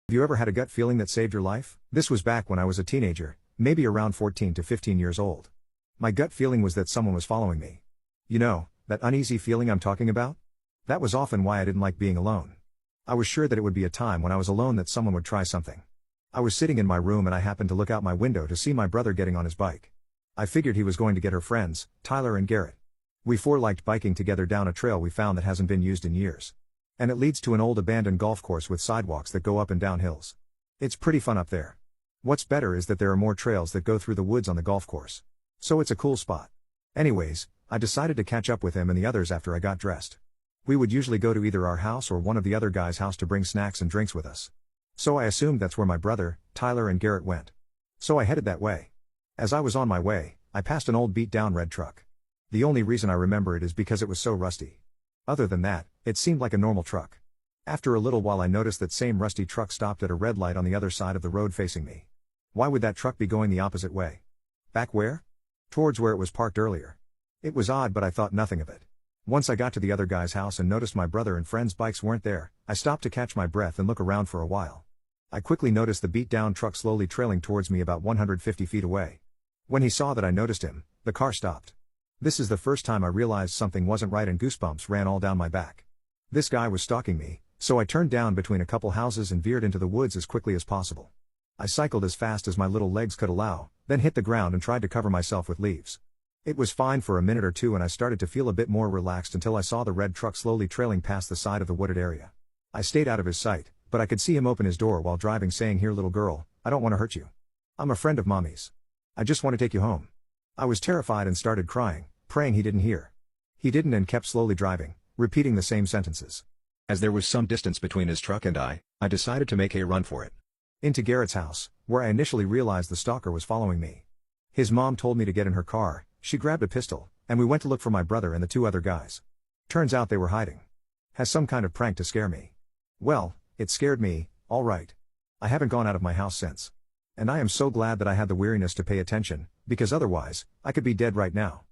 Have you ever had a gut feeling that saved your life? This was back when I was a teenager, maybe around 14 to 15 years old. My gut feeling was that someone was following me. You know, that uneasy feeling I'm talking about? That was often why I didn't like being alone. I was sure that it would be a time when I was alone that someone would try something. I was sitting in my room and I happened to look out my window to see my brother getting on his bike. I figured he was going to get her friends, Tyler and Garrett. We four liked biking together down a trail we found that hasn't been used in years. And it leads to an old abandoned golf course with sidewalks that go up and down hills. It's pretty fun up there. What's better is that there are more trails that go through the woods on the golf course. So it's a cool spot. Anyways, I decided to catch up with him and the others after I got dressed. We would usually go to either our house or one of the other guys' house to bring snacks and drinks with us. So I assumed that's where my brother, Tyler and Garrett went. So I headed that way. As I was on my way, I passed an old beat-down red truck. The only reason I remember it is because it was so rusty. Other than that, it seemed like a normal truck. After a little while I noticed that same rusty truck stopped at a red light on the other side of the road facing me. Why would that truck be going the opposite way? Back where? Towards where it was parked earlier. It was odd, but I thought nothing of it. Once I got to the other guy's house and noticed my brother and friends' bikes weren't there, I stopped to catch my breath and look around for a while. I quickly noticed the beat-down truck slowly trailing towards me about 150 feet away. When he saw that I noticed him, the car stopped. This is the first time I realized something wasn't right and goosebumps ran all down my back. This guy was stalking me, so I turned down between a couple houses and veered into the woods as quickly as possible. I cycled as fast as my little legs could allow, then hit the ground and tried to cover myself with leaves. It was fine for a minute or two and I started to feel a bit more relaxed until I saw the red truck slowly trailing past the side of the wooded area. I stayed out of his sight, but I could see him open his door while driving saying, "Here little girl, I don't want to hurt you. I'm a friend of mommy's. I just want to take you home." I was terrified and started crying, praying he didn't hear. He didn't and kept slowly driving, repeating the same sentences. As there was some distance between his truck and I decided to make a run for it. Into Garrett's house, where I initially realized the stalker was following me. His mom told me to get in her car, she grabbed a pistol, and we went to look for my brother and the two other guys. Turns out they were hiding. Has some kind of prank to scare me. Well, it scared me, alright. I haven't gone out of my house since. And I am so glad that I had the weariness to pay attention, because otherwise, I could be dead right now.